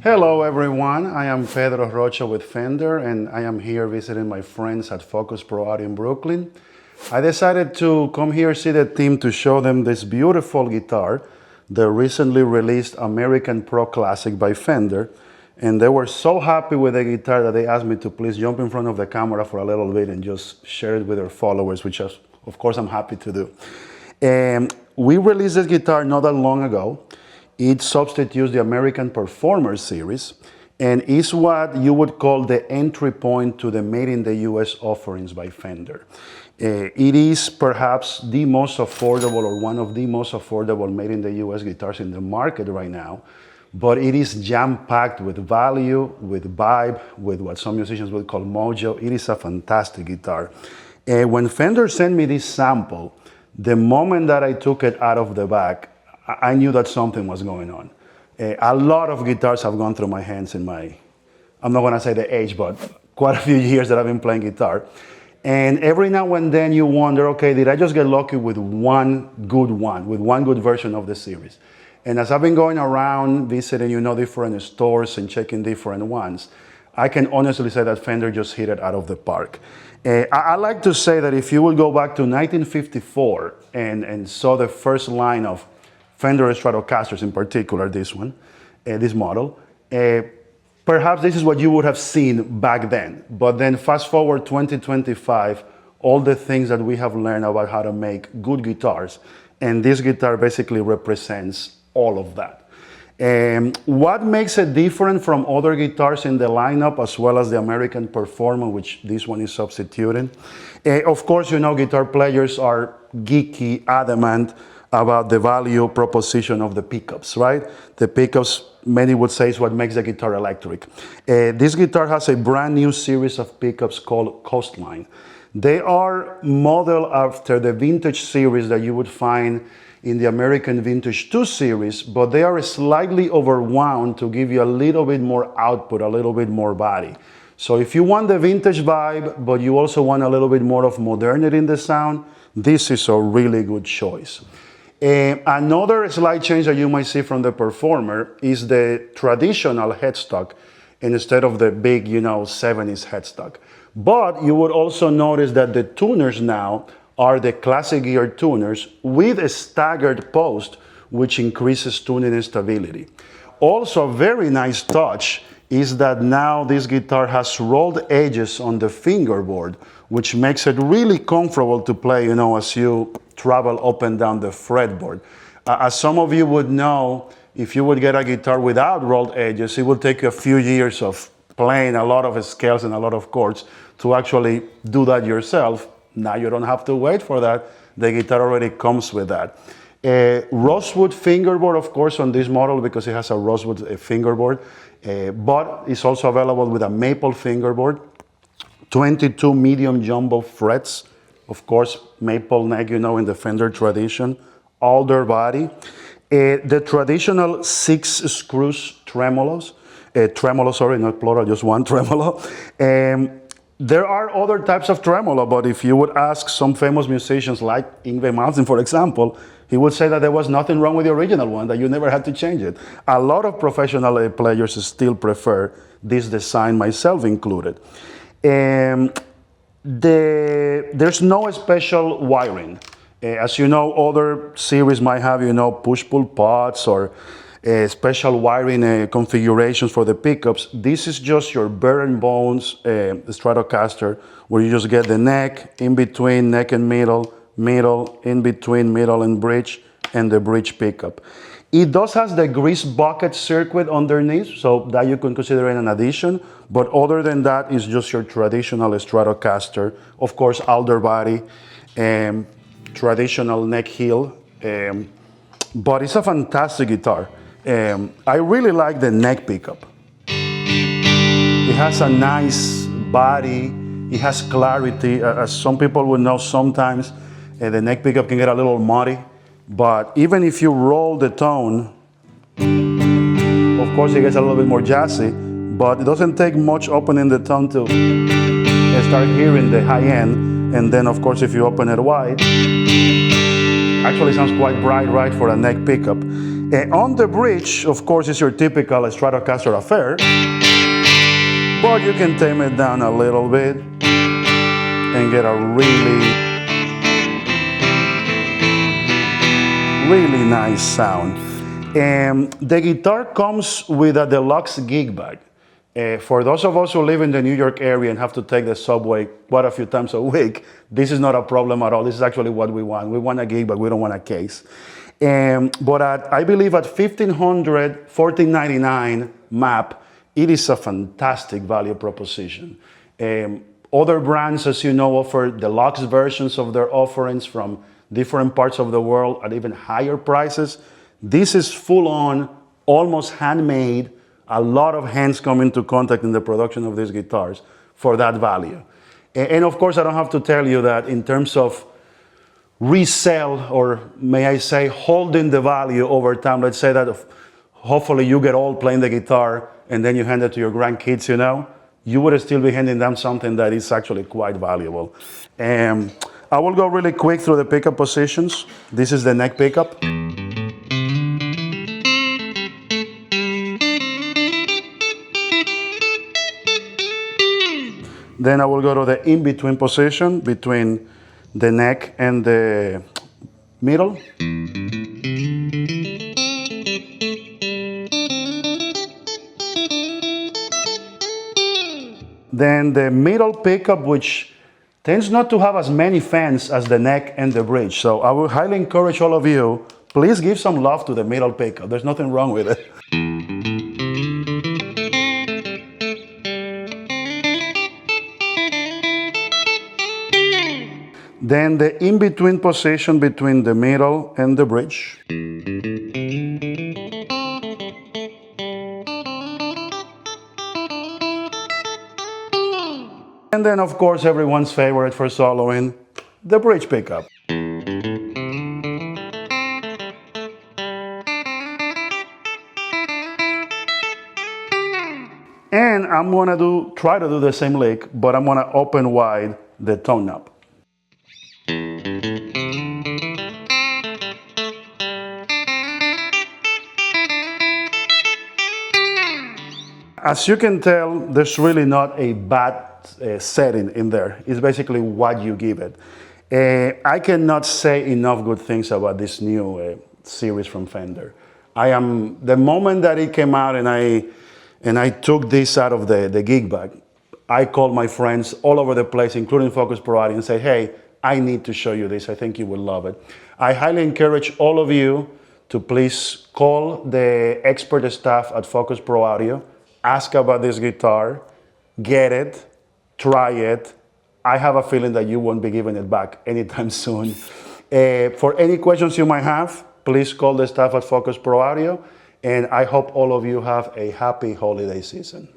Hello everyone, I am Pedro Rocha with Fender and I am here visiting my friends at Focus Pro out in Brooklyn. I decided to come here see the team to show them this beautiful guitar, the recently released American Pro Classic by Fender, and they were so happy with the guitar that they asked me to please jump in front of the camera for a little bit and just share it with their followers, which of course I'm happy to do. We released this guitar not that long ago. It substitutes the American Performer series and is what you would call the entry point to the Made in the US offerings by Fender. It is perhaps the most affordable or one of the most affordable Made in the US guitars in the market right now, but it is jam-packed with value, with vibe, with what some musicians would call mojo. It is a fantastic guitar. When Fender sent me this sample, the moment that I took it out of the bag, I knew that something was going on. A lot of guitars have gone through my hands in I'm not gonna say the age, but quite a few years that I've been playing guitar. And every now and then you wonder, okay, did I just get lucky with one good version of the series? And as I've been going around visiting, different stores and checking different ones, I can honestly say that Fender just hit it out of the park. I like to say that if you will go back to 1954 and saw the first line of Fender Stratocasters, in particular this one, this model, perhaps this is what you would have seen back then. But then fast forward 2025, all the things that we have learned about how to make good guitars, and this guitar basically represents all of that. What makes it different from other guitars in the lineup, as well as the American Performer, which this one is substituting? Of course, guitar players are geeky, adamant about the value proposition of the pickups, right? The pickups, many would say, is what makes the guitar electric. This guitar has a brand new series of pickups called Coastline. They are modeled after the vintage series that you would find in the American Vintage 2 series, but they are slightly overwound to give you a little bit more output, a little bit more body. So if you want the vintage vibe, but you also want a little bit more of modernity in the sound, this is a really good choice. Another slight change that you might see from the Performer is the traditional headstock instead of the big, 70s headstock. But you would also notice that the tuners now are the ClassicGear tuners with a staggered post, which increases tuning and stability. Also, a very nice touch is that now this guitar has rolled edges on the fingerboard, which makes it really comfortable to play, as you travel up and down the fretboard. As some of you would know, if you would get a guitar without rolled edges, it would take you a few years of playing a lot of scales and a lot of chords to actually do that yourself. Now you don't have to wait for that. The guitar already comes with that. Rosewood fingerboard, of course, on this model because it has a rosewood fingerboard, but it's also available with a maple fingerboard. 22 medium jumbo frets, of course, maple neck, in the Fender tradition. Alder Body. The traditional 6 screws tremolos. Not plural, just one tremolo. There are other types of tremolo, but if you would ask some famous musicians like Yngwie Malmsteen, for example, he would say that there was nothing wrong with the original one, that you never had to change it. A lot of professional players still prefer this design, myself included. There's no special wiring. As you know, other series might have, push-pull pots or special wiring configurations for the pickups. This is just your bare and bones Stratocaster, where you just get the neck, in between neck and middle, in between middle and bridge, and the bridge pickup. It does have the Greasebucket circuit underneath, so that you can consider it an addition, but other than that, it's just your traditional Stratocaster. Of course, Alder Body, traditional neck heel, but it's a fantastic guitar. I really like the neck pickup. It has a nice body, it has clarity. As some people would know, sometimes the neck pickup can get a little muddy, but even if you roll the tone, of course it gets a little bit more jazzy, but it doesn't take much opening the tone to start hearing the high end. And then of course if you open it wide, Actually sounds quite bright, right, for a neck pickup. On the bridge, of course, is your typical Stratocaster affair, but you can tame it down a little bit and get a really nice sound. The guitar comes with a deluxe gig bag. For those of us who live in the New York area and have to take the subway quite a few times a week, this is not a problem at all. This is actually what we want. We want a gig bag, we don't want a case. But I believe at $1,500, $1,499 MAP, it is a fantastic value proposition. Other brands, as you know, offer deluxe versions of their offerings from different parts of the world at even higher prices. This is full on, almost handmade, a lot of hands come into contact in the production of these guitars for that value. And of course, I don't have to tell you that in terms of resell, or may I say, holding the value over time, let's say that hopefully you get old playing the guitar and then you hand it to your grandkids, you know, you would still be handing them something that is actually quite valuable. I will go really quick through the pickup positions. This is the neck pickup. Then I will go to the in-between position between the neck and the middle. Then the middle pickup, which tends not to have as many fans as the neck and the bridge. So I would highly encourage all of you, please give some love to the middle pickup. There's nothing wrong with it. Then the in-between position between the middle and the bridge. And then, of course, everyone's favorite for soloing, the bridge pickup. And I'm gonna try to do the same lick, but I'm gonna open wide the tone knob. As you can tell, there's really not a bad setting in there. It's basically what you give it. I cannot say enough good things about this new series from Fender. The moment that it came out and I took this out of the gig bag, I called my friends all over the place, including Focus Pro Audio, and said, hey, I need to show you this. I think you will love it. I highly encourage all of you to please call the expert staff at Focus Pro Audio, ask about this guitar, get it, try it. I have a feeling that you won't be giving it back anytime soon. For any questions you might have, please call the staff at Focus Pro Audio, and I hope all of you have a happy holiday season.